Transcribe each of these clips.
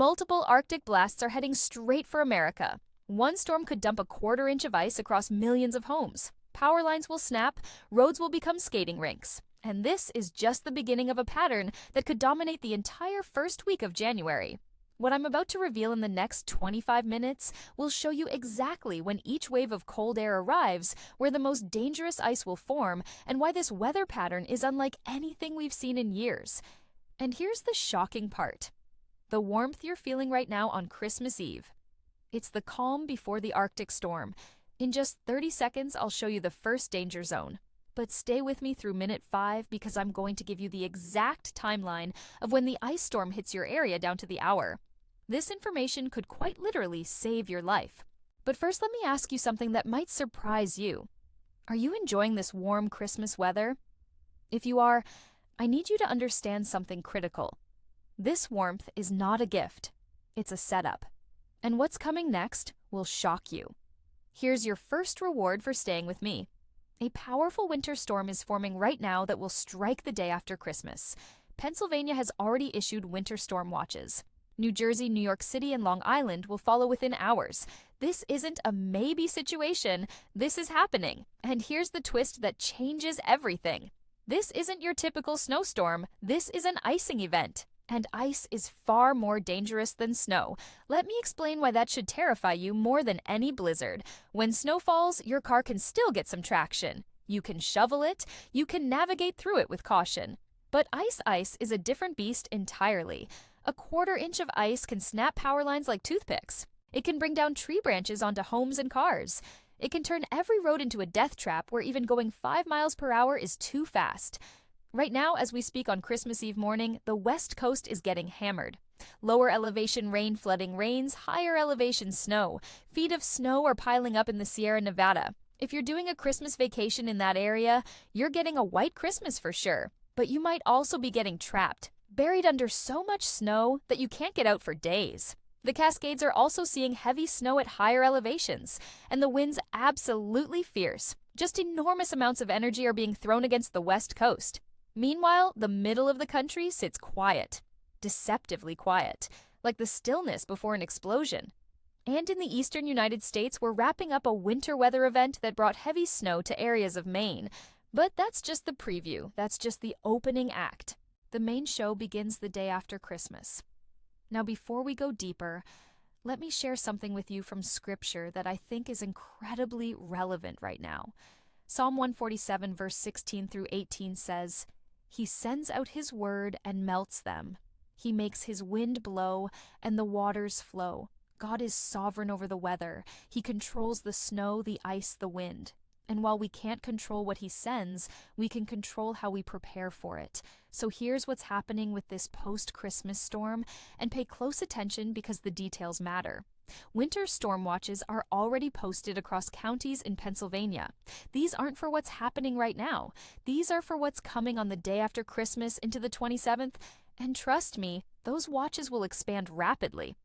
Multiple Arctic blasts are heading straight for America. One storm could dump a quarter-inch of ice across millions of homes. Power lines will snap, roads will become skating rinks. And this is just the beginning of a pattern that could dominate the entire first week of January. What I'm about to reveal in the next 25 minutes will show you exactly when each wave of cold air arrives, where the most dangerous ice will form, and why this weather pattern is unlike anything we've seen in years. And here's the shocking part. The warmth you're feeling right now on Christmas Eve. It's the calm before the Arctic storm. In just 30 seconds, I'll show you the first danger zone. But stay with me through minute 5 because I'm going to give you the exact timeline of when the ice storm hits your area down to the hour. This information could quite literally save your life. But first, let me ask you something that might surprise you. Are you enjoying this warm Christmas weather? If you are, I need you to understand something critical. This warmth is not a gift. It's a setup. And what's coming next will shock you. Here's your first reward for staying with me. A powerful winter storm is forming right now that will strike the day after Christmas. Pennsylvania has already issued winter storm watches. New Jersey, New York City, and Long Island will follow within hours. This isn't a maybe situation. This is happening. And here's the twist that changes everything. This isn't your typical snowstorm. This is an icing event. And ice is far more dangerous than snow. Let me explain why that should terrify you more than any blizzard. When snow falls, your car can still get some traction. You can shovel it. You can navigate through it with caution. But ice is a different beast entirely. A quarter-inch of ice can snap power lines like toothpicks. It can bring down tree branches onto homes and cars. It can turn every road into a death trap where even going 5 miles per hour is too fast. Right now, as we speak on Christmas Eve morning, the West Coast is getting hammered. Lower elevation rain flooding rains, higher elevation snow. Feet of snow are piling up in the Sierra Nevada. If you're doing a Christmas vacation in that area, you're getting a white Christmas for sure. But you might also be getting trapped, buried under so much snow that you can't get out for days. The Cascades are also seeing heavy snow at higher elevations, and the winds absolutely fierce. Just enormous amounts of energy are being thrown against the West Coast. Meanwhile, the middle of the country sits quiet, deceptively quiet, like the stillness before an explosion. And in the eastern United States, we're wrapping up a winter weather event that brought heavy snow to areas of Maine. But that's just the preview. That's just the opening act. The main show begins the day after Christmas. Now, before we go deeper, let me share something with you from Scripture that I think is incredibly relevant right now. Psalm 147, verse 16 through 18 says, "He sends out his word and melts them. He makes his wind blow and the waters flow. God is sovereign over the weather. He controls the snow, the ice, the wind. And while we can't control what he sends, we can control how we prepare for it. So here's what's happening with this post-Christmas storm, and pay close attention because the details matter. Winter storm watches are already posted across counties in Pennsylvania. These aren't for what's happening right now. These are for what's coming on the day after Christmas into the 27th, and trust me, those watches will expand rapidly.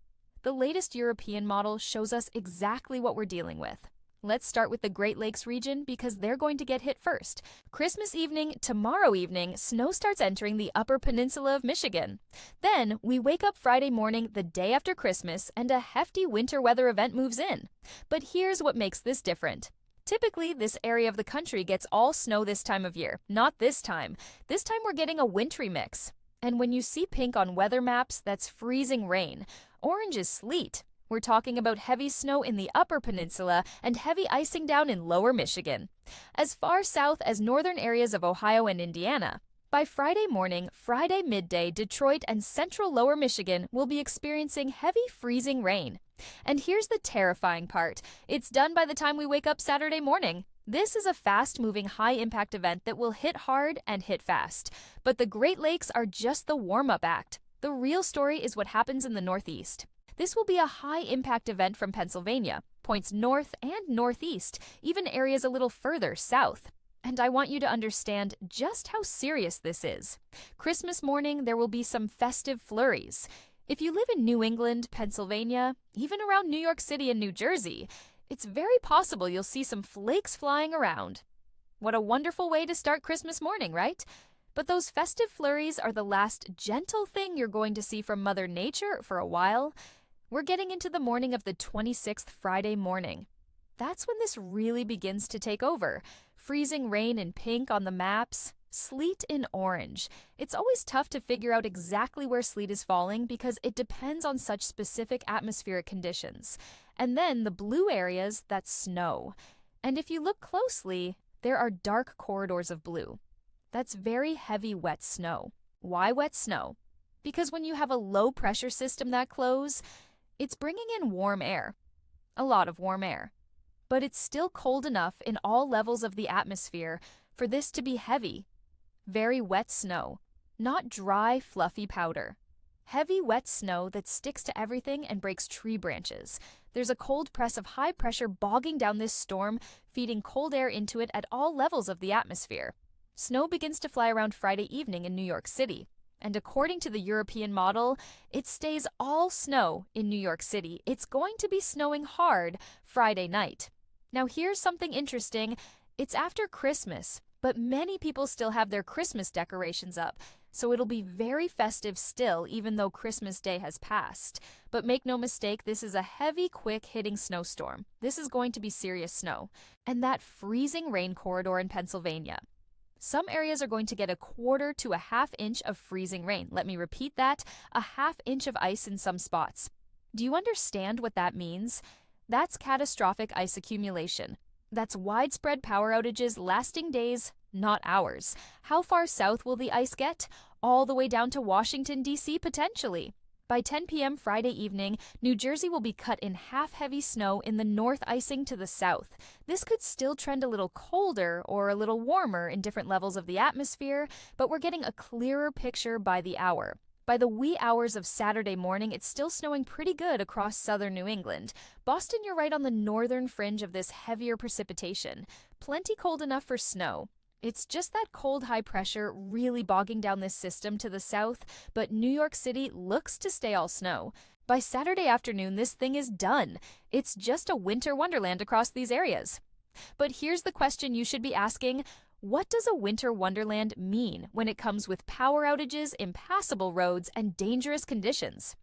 The latest European model shows us exactly what we're dealing with. Let's start with the Great Lakes region because they're going to get hit first. Christmas evening, tomorrow evening, snow starts entering the Upper Peninsula of Michigan. Then, we wake up Friday morning, the day after Christmas, and a hefty winter weather event moves in. But here's what makes this different. Typically, this area of the country gets all snow this time of year. Not this time. This time we're getting a wintry mix. And when you see pink on weather maps, that's freezing rain. Orange is sleet. We're talking about heavy snow in the Upper Peninsula and heavy icing down in Lower Michigan, as far south as northern areas of Ohio and Indiana. By Friday morning, Friday midday, Detroit and central Lower Michigan will be experiencing heavy freezing rain. And here's the terrifying part. It's done by the time we wake up Saturday morning. This is a fast-moving, high-impact event that will hit hard and hit fast. But the Great Lakes are just the warm-up act. The real story is what happens in the Northeast. This will be a high-impact event from Pennsylvania, points north and northeast, even areas a little further south. And I want you to understand just how serious this is. Christmas morning, there will be some festive flurries. If you live in New England, Pennsylvania, even around New York City and New Jersey, it's very possible you'll see some flakes flying around. What a wonderful way to start Christmas morning, right? But those festive flurries are the last gentle thing you're going to see from Mother Nature for a while. We're getting into the morning of the 26th Friday morning. That's when this really begins to take over. Freezing rain in pink on the maps, sleet in orange. It's always tough to figure out exactly where sleet is falling because it depends on such specific atmospheric conditions. And then the blue areas, that's snow. And if you look closely, there are dark corridors of blue. That's very heavy wet snow. Why wet snow? Because when you have a low pressure system that close, it's bringing in warm air. A lot of warm air. But it's still cold enough in all levels of the atmosphere for this to be heavy. Very wet snow, not dry, fluffy powder. Heavy, wet snow that sticks to everything and breaks tree branches. There's a cold press of high pressure bogging down this storm, feeding cold air into it at all levels of the atmosphere. Snow begins to fly around Friday evening in New York City. And according to the European model, it stays all snow in New York City. It's going to be snowing hard Friday night. Now here's something interesting. It's after Christmas, but many people still have their Christmas decorations up. So it'll be very festive still, even though Christmas Day has passed. But make no mistake, this is a heavy, quick-hitting snowstorm. This is going to be serious snow. And that freezing rain corridor in Pennsylvania. Some areas are going to get a quarter to a half inch of freezing rain. Let me repeat that, a half inch of ice in some spots. Do you understand what that means? That's catastrophic ice accumulation. That's widespread power outages lasting days, not hours. How far south will the ice get? All the way down to Washington, D.C. potentially. By 10 p.m. Friday evening, New Jersey will be cut in half-heavy snow in the north icing to the south. This could still trend a little colder or a little warmer in different levels of the atmosphere, but we're getting a clearer picture by the hour. By the wee hours of Saturday morning, it's still snowing pretty good across southern New England. Boston, you're right on the northern fringe of this heavier precipitation. Plenty cold enough for snow. It's just that cold high pressure really bogging down this system to the south, but New York City looks to stay all snow. By Saturday afternoon, this thing is done. It's just a winter wonderland across these areas. But here's the question you should be asking. What does a winter wonderland mean when it comes with power outages, impassable roads, and dangerous conditions?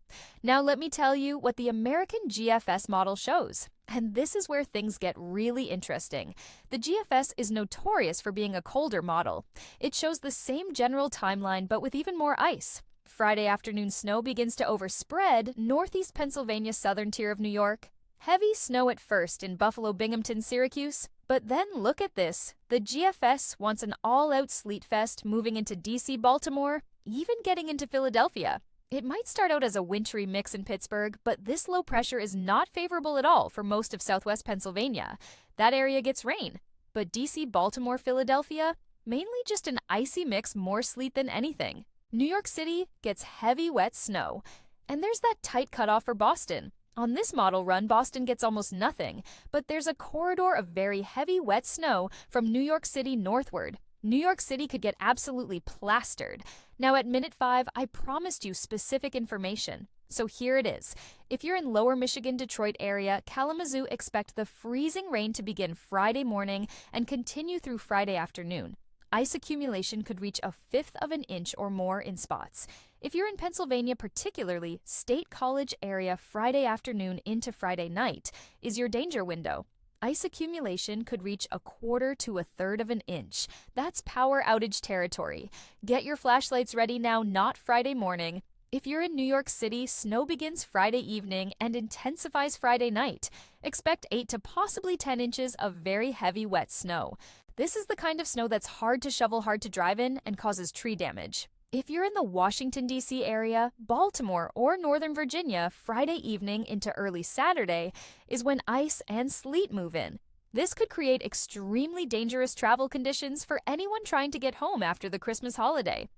Now let me tell you what the American GFS model shows. And this is where things get really interesting. The GFS is notorious for being a colder model. It shows the same general timeline but with even more ice. Friday afternoon snow begins to overspread northeast Pennsylvania southern tier of New York. Heavy snow at first in Buffalo, Binghamton, Syracuse. But then look at this. The GFS wants an all-out sleet fest moving into D.C., Baltimore, even getting into Philadelphia. It might start out as a wintry mix in Pittsburgh, but this low pressure is not favorable at all for most of southwest Pennsylvania. That area gets rain. But D.C., Baltimore, Philadelphia, mainly just an icy mix, more sleet than anything. New York City gets heavy wet snow. And there's that tight cutoff for Boston. On this model run, Boston gets almost nothing, but there's a corridor of very heavy wet snow from New York City northward. New York City could get absolutely plastered. Now at minute 5, I promised you specific information. So here it is. If you're in lower Michigan, Detroit area, Kalamazoo, expect the freezing rain to begin Friday morning and continue through Friday afternoon. Ice accumulation could reach 1/5 of an inch or more in spots. If you're in Pennsylvania, particularly, State College area Friday afternoon into Friday night is your danger window. Ice accumulation could reach 1/4 to 1/3 of an inch. That's power outage territory. Get your flashlights ready now, not Friday morning. If you're in New York City, snow begins Friday evening and intensifies Friday night. Expect 8 to possibly 10 inches of very heavy wet snow. This is the kind of snow that's hard to shovel, hard to drive in, and causes tree damage. If you're in the Washington, D.C. area, Baltimore, or Northern Virginia, Friday evening into early Saturday is when ice and sleet move in. This could create extremely dangerous travel conditions for anyone trying to get home after the Christmas holiday.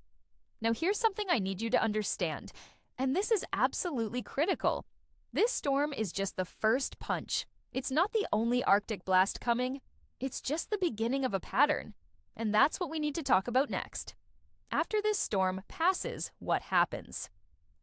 Now here's something I need you to understand, and this is absolutely critical. This storm is just the first punch. It's not the only Arctic blast coming. It's just the beginning of a pattern. And that's what we need to talk about next. After this storm passes, what happens?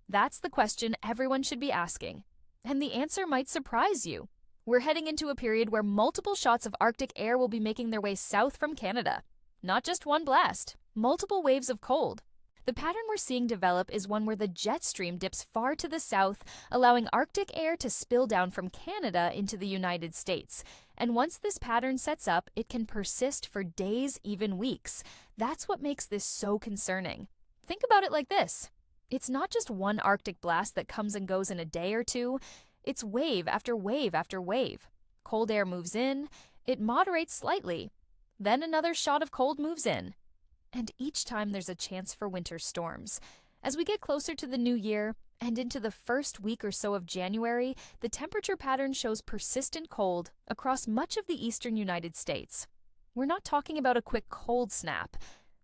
That's the question everyone should be asking. And the answer might surprise you. We're heading into a period where multiple shots of Arctic air will be making their way south from Canada. Not just one blast, Multiple waves of cold. The pattern we're seeing develop is one where the jet stream dips far to the south, allowing Arctic air to spill down from Canada into the United States. And once this pattern sets up, it can persist for days, even weeks. That's what makes this so concerning. Think about it like this. It's not just one Arctic blast that comes and goes in a day or two. It's wave after wave after wave. Cold air moves in, it moderates slightly. Then another shot of cold moves in. And each time there's a chance for winter storms. As we get closer to the new year and into the first week or so of January, the temperature pattern shows persistent cold across much of the eastern United States. We're not talking about a quick cold snap.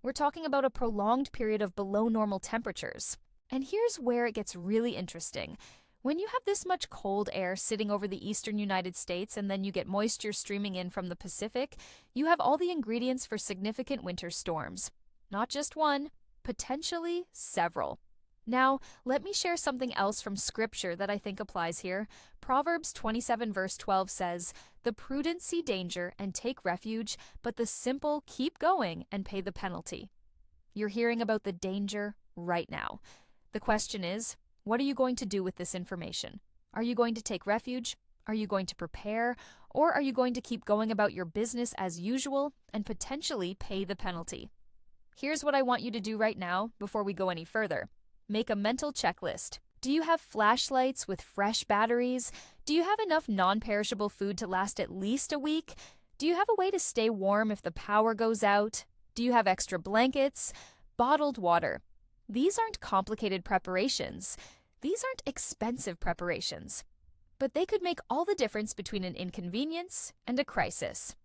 We're talking about a prolonged period of below normal temperatures. And here's where it gets really interesting. When you have this much cold air sitting over the eastern United States and then you get moisture streaming in from the Pacific, you have all the ingredients for significant winter storms. Not just one, potentially several. Now, let me share something else from Scripture that I think applies here. Proverbs 27 verse 12 says, "The prudent see danger and take refuge, but the simple keep going and pay the penalty." You're hearing about the danger right now. The question is, what are you going to do with this information? Are you going to take refuge? Are you going to prepare? Or are you going to keep going about your business as usual and potentially pay the penalty? Here's what I want you to do right now before we go any further. Make a mental checklist. Do you have flashlights with fresh batteries? Do you have enough non-perishable food to last at least a week? Do you have a way to stay warm if the power goes out? Do you have extra blankets? Bottled water. These aren't complicated preparations. These aren't expensive preparations. But they could make all the difference between an inconvenience and a crisis.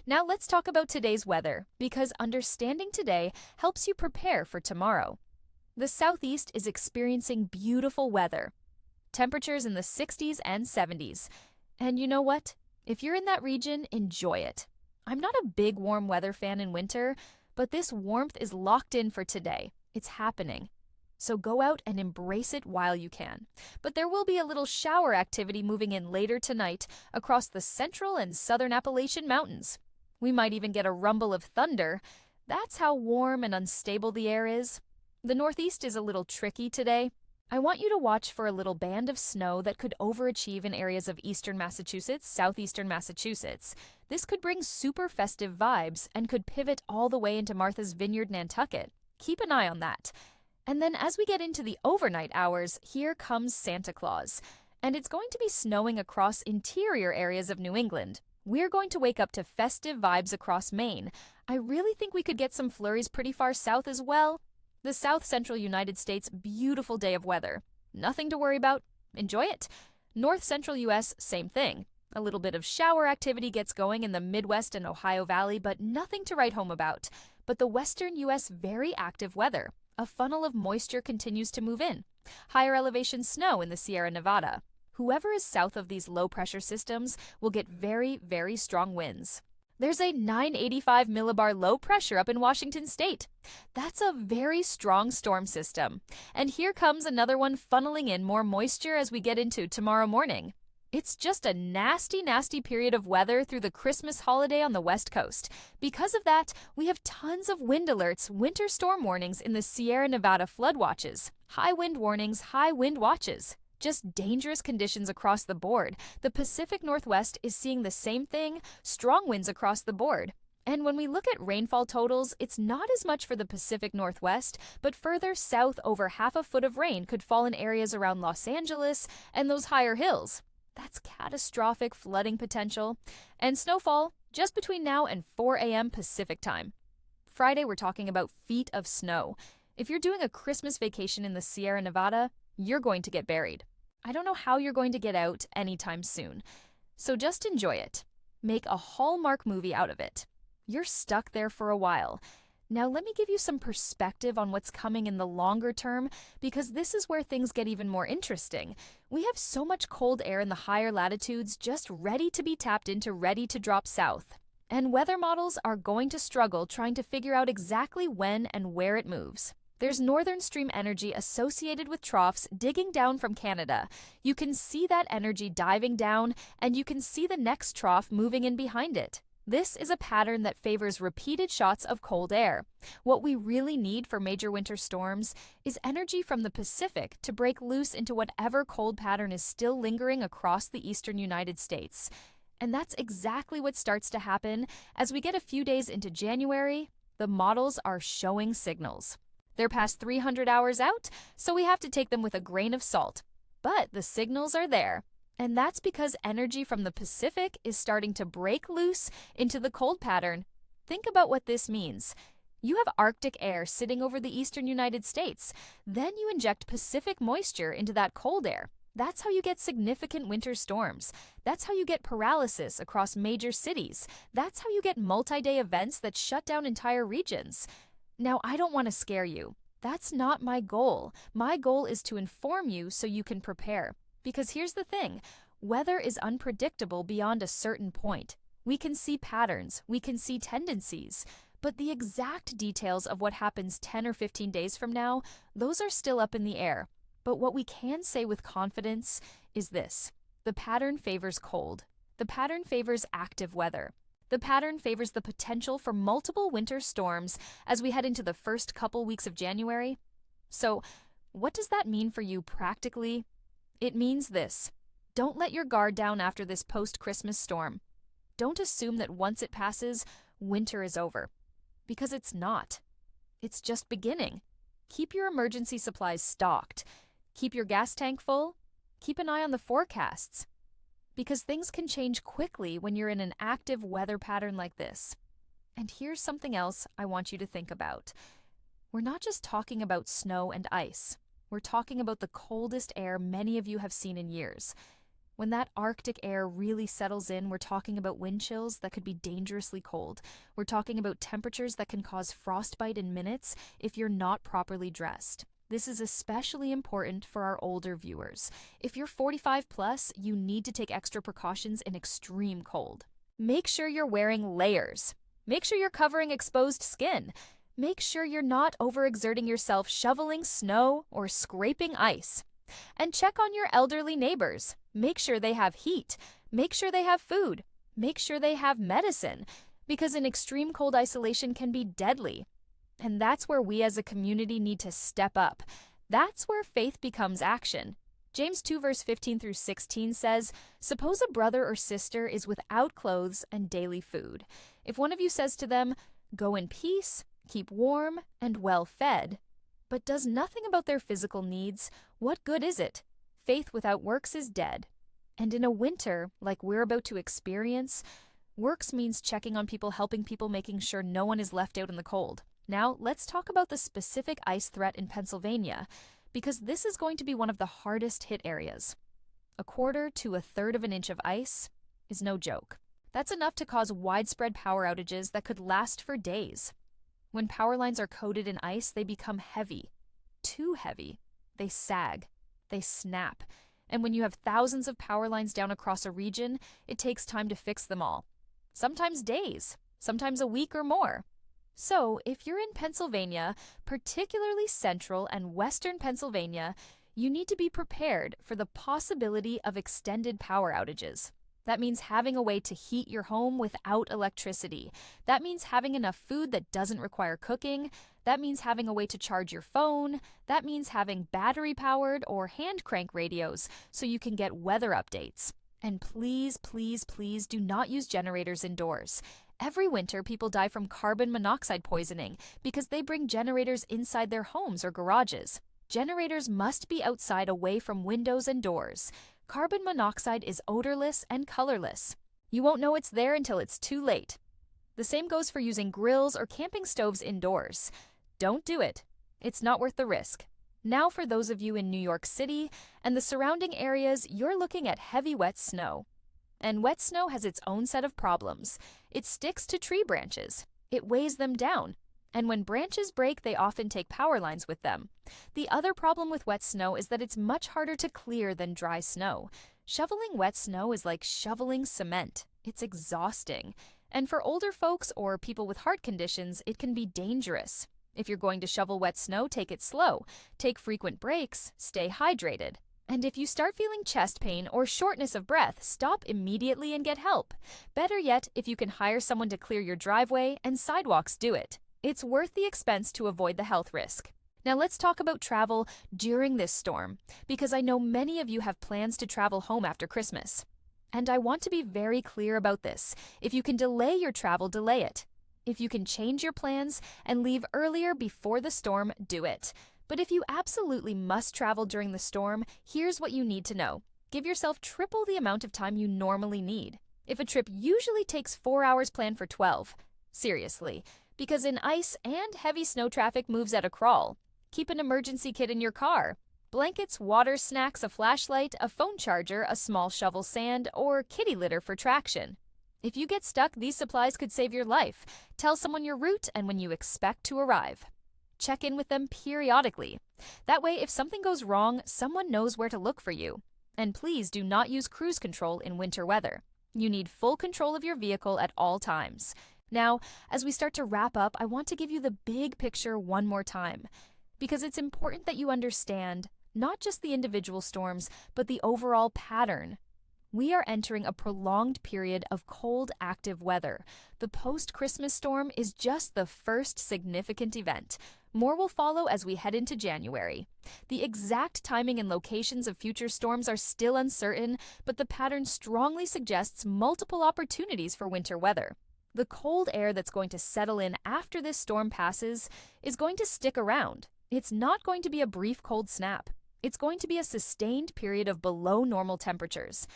Now let's talk about today's weather, because understanding today helps you prepare for tomorrow. The Southeast is experiencing beautiful weather. Temperatures in the 60s and 70s. And you know what? If you're in that region, enjoy it. I'm not a big warm weather fan in winter, but this warmth is locked in for today. It's happening. So go out and embrace it while you can. But there will be a little shower activity moving in later tonight across the central and southern Appalachian Mountains. We might even get a rumble of thunder. That's how warm and unstable the air is. The Northeast is a little tricky today. I want you to watch for a little band of snow that could overachieve in areas of eastern Massachusetts, southeastern Massachusetts. This could bring super festive vibes and could pivot all the way into Martha's Vineyard, Nantucket. Keep an eye on that. And then as we get into the overnight hours, here comes Santa Claus. And it's going to be snowing across interior areas of New England. We're going to wake up to festive vibes across Maine. I really think we could get some flurries pretty far south as well. The south central United States, beautiful day of weather. Nothing to worry about. Enjoy it. North central U.S., same thing. A little bit of shower activity gets going in the Midwest and Ohio Valley, but nothing to write home about. But the western U.S., very active weather. A funnel of moisture continues to move in. Higher elevation snow in the Sierra Nevada. Whoever is south of these low-pressure systems will get very, very strong winds. There's a 985 millibar low pressure up in Washington state. That's a very strong storm system. And here comes another one funneling in more moisture as we get into tomorrow morning. It's just a nasty, nasty period of weather through the Christmas holiday on the West Coast. Because of that, we have tons of wind alerts, winter storm warnings in the Sierra Nevada flood watches, high wind warnings, high wind watches. Just dangerous conditions across the board. The Pacific Northwest is seeing the same thing, strong winds across the board. And when we look at rainfall totals, it's not as much for the Pacific Northwest, but further south, over half a foot of rain could fall in areas around Los Angeles and those higher hills. That's catastrophic flooding potential. And snowfall just between now and 4 a.m. Pacific time. Friday, we're talking about feet of snow. If you're doing a Christmas vacation in the Sierra Nevada, you're going to get buried. I don't know how you're going to get out anytime soon. So just enjoy it. Make a Hallmark movie out of it. You're stuck there for a while. Now let me give you some perspective on what's coming in the longer term, because this is where things get even more interesting. We have so much cold air in the higher latitudes just ready to be tapped into, ready to drop south. And weather models are going to struggle trying to figure out exactly when and where it moves. There's northern stream energy associated with troughs digging down from Canada. You can see that energy diving down, and you can see the next trough moving in behind it. This is a pattern that favors repeated shots of cold air. What we really need for major winter storms is energy from the Pacific to break loose into whatever cold pattern is still lingering across the eastern United States. And that's exactly what starts to happen as we get a few days into January. The models are showing signals. They're past 300 hours out, so we have to take them with a grain of salt. But the signals are there. And that's because energy from the Pacific is starting to break loose into the cold pattern. Think about what this means. You have Arctic air sitting over the eastern United States. Then you inject Pacific moisture into that cold air. That's how you get significant winter storms. That's how you get paralysis across major cities. That's how you get multi-day events that shut down entire regions. Now, I don't want to scare you. That's not my goal. My goal is to inform you so you can prepare. Because here's the thing, weather is unpredictable beyond a certain point. We can see patterns, we can see tendencies, but the exact details of what happens 10 or 15 days from now, those are still up in the air. But what we can say with confidence is this: the pattern favors cold. The pattern favors active weather. The pattern favors the potential for multiple winter storms as we head into the first couple weeks of January. So, what does that mean for you practically? It means this: don't let your guard down after this post-Christmas storm. Don't assume that once it passes, winter is over. Because it's not. It's just beginning. Keep your emergency supplies stocked. Keep your gas tank full. Keep an eye on the forecasts. Because things can change quickly when you're in an active weather pattern like this. And here's something else I want you to think about. We're not just talking about snow and ice. We're talking about the coldest air many of you have seen in years. When that Arctic air really settles in, we're talking about wind chills that could be dangerously cold. We're talking about temperatures that can cause frostbite in minutes if you're not properly dressed. This is especially important for our older viewers. If you're 45 plus, you need to take extra precautions in extreme cold. Make sure you're wearing layers. Make sure you're covering exposed skin. Make sure you're not overexerting yourself shoveling snow or scraping ice. And check on your elderly neighbors. Make sure they have heat. Make sure they have food. Make sure they have medicine. Because an extreme cold isolation can be deadly. And that's where we as a community need to step up. That's where faith becomes action. James 2 verse 15 through 16 says, "Suppose a brother or sister is without clothes and daily food. If one of you says to them, 'Go in peace,' keep warm and well fed, but does nothing about their physical needs, what good is it? Faith without works is dead." And in a winter like we're about to experience, works means checking on people, helping people, making sure no one is left out in the cold. Now, let's talk about the specific ice threat in Pennsylvania, because this is going to be one of the hardest hit areas. 1/4 to 1/3 of an inch of ice is no joke. That's enough to cause widespread power outages that could last for days. When power lines are coated in ice, they become heavy. Too heavy. They sag. They snap. And when you have thousands of power lines down across a region, it takes time to fix them all. Sometimes days. Sometimes a week or more. So, if you're in Pennsylvania, particularly central and western Pennsylvania, you need to be prepared for the possibility of extended power outages. That means having a way to heat your home without electricity. That means having enough food that doesn't require cooking. That means having a way to charge your phone. That means having battery-powered or hand-crank radios so you can get weather updates. And please, please, please do not use generators indoors. Every winter, people die from carbon monoxide poisoning because they bring generators inside their homes or garages. Generators must be outside away from windows and doors. Carbon monoxide is odorless and colorless. You won't know it's there until it's too late. The same goes for using grills or camping stoves indoors. Don't do it. It's not worth the risk. Now for those of you in New York City and the surrounding areas, you're looking at heavy wet snow. And wet snow has its own set of problems. It sticks to tree branches. It weighs them down. And when branches break, they often take power lines with them. The other problem with wet snow is that it's much harder to clear than dry snow. Shoveling wet snow is like shoveling cement. It's exhausting. And for older folks or people with heart conditions, it can be dangerous. If you're going to shovel wet snow, take it slow. Take frequent breaks. Stay hydrated. And if you start feeling chest pain or shortness of breath, stop immediately and get help. Better yet, if you can hire someone to clear your driveway and sidewalks, do it. It's worth the expense to avoid the health risk. Now let's talk about travel during this storm, because I know many of you have plans to travel home after Christmas. And I want to be very clear about this. If you can delay your travel, delay it. If you can change your plans and leave earlier before the storm, do it. But if you absolutely must travel during the storm, here's what you need to know. Give yourself triple the amount of time you normally need. If a trip usually takes 4 hours, plan for 12. Seriously, because in ice and heavy snow, traffic moves at a crawl. Keep an emergency kit in your car. Blankets, water, snacks, a flashlight, a phone charger, a small shovel sand, or kitty litter for traction. If you get stuck, these supplies could save your life. Tell someone your route and when you expect to arrive. Check in with them periodically. That way, if something goes wrong, someone knows where to look for you. And please do not use cruise control in winter weather. You need full control of your vehicle at all times. Now, as we start to wrap up, I want to give you the big picture one more time, because it's important that you understand not just the individual storms, but the overall pattern. We are entering a prolonged period of cold, active weather. The post-Christmas storm is just the first significant event. More will follow as we head into January. The exact timing and locations of future storms are still uncertain, but the pattern strongly suggests multiple opportunities for winter weather. The cold air that's going to settle in after this storm passes is going to stick around. It's not going to be a brief cold snap. It's going to be a sustained period of below normal temperatures.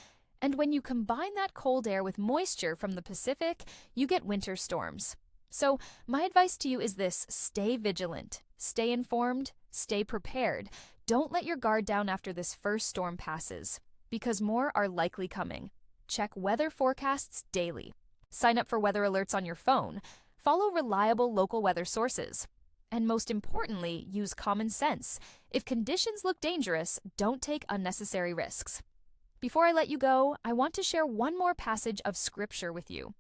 And when you combine that cold air with moisture from the Pacific, you get winter storms. So my advice to you is this: stay vigilant, stay informed, stay prepared. Don't let your guard down after this first storm passes, because more are likely coming. Check weather forecasts daily. Sign up for weather alerts on your phone. Follow reliable local weather sources. And most importantly, use common sense. If conditions look dangerous, don't take unnecessary risks. Before I let you go, I want to share one more passage of scripture with you.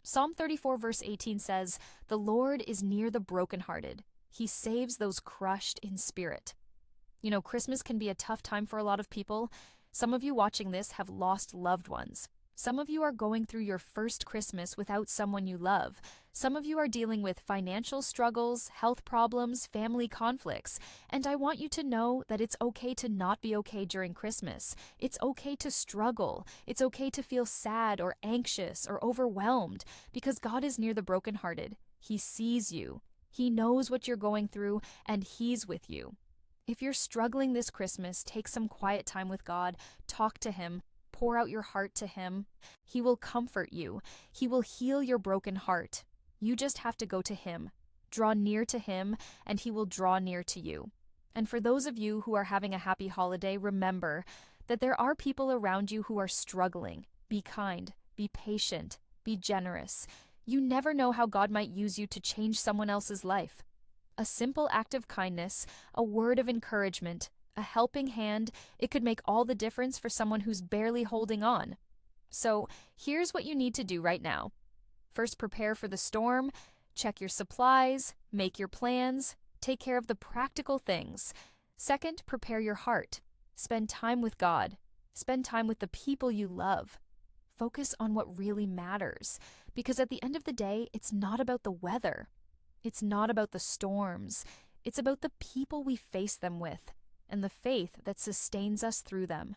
Psalm 34 verse 18 says, "The Lord is near the brokenhearted. He saves those crushed in spirit." You know, Christmas can be a tough time for a lot of people. Some of you watching this have lost loved ones. Some of you are going through your first Christmas without someone you love. Some of you are dealing with financial struggles, health problems, family conflicts. And I want you to know that it's okay to not be okay during Christmas. It's okay to struggle. It's okay to feel sad or anxious or overwhelmed, because God is near the brokenhearted. He sees you. He knows what you're going through, and He's with you. If you're struggling this Christmas, take some quiet time with God. Talk to Him. Pour out your heart to Him. He will comfort you. He will heal your broken heart. You just have to go to Him. Draw near to Him, and He will draw near to you. And for those of you who are having a happy holiday, remember that there are people around you who are struggling. Be kind. Be patient. Be generous. You never know how God might use you to change someone else's life. A simple act of kindness, a word of encouragement, a helping hand, it could make all the difference for someone who's barely holding on. So here's what you need to do right now. First, prepare for the storm. Check your supplies. Make your plans. Take care of the practical things. Second, prepare your heart. Spend time with God. Spend time with the people you love. Focus on what really matters, because at the end of the day, it's not about the weather. It's not about the storms. It's about the people we face them with, and the faith that sustains us through them.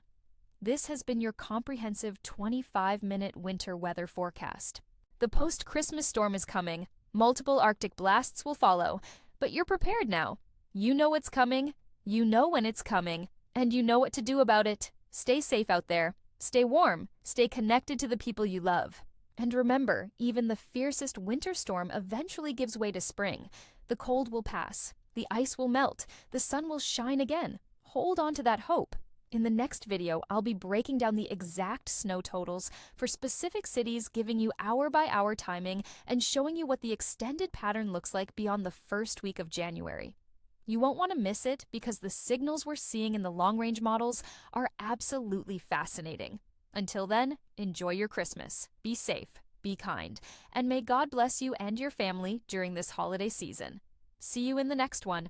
This has been your comprehensive 25-minute winter weather forecast. The post-Christmas storm is coming. Multiple Arctic blasts will follow, but you're prepared now. You know what's coming, you know when it's coming, and you know what to do about it. Stay safe out there. Stay warm. Stay connected to the people you love. And remember, even the fiercest winter storm eventually gives way to spring. The cold will pass. The ice will melt. The sun will shine again. Hold on to that hope. In the next video, I'll be breaking down the exact snow totals for specific cities, giving you hour-by-hour timing and showing you what the extended pattern looks like beyond the first week of January. You won't want to miss it, because the signals we're seeing in the long-range models are absolutely fascinating. Until then, enjoy your Christmas. Be safe, be kind, and may God bless you and your family during this holiday season. See you in the next one.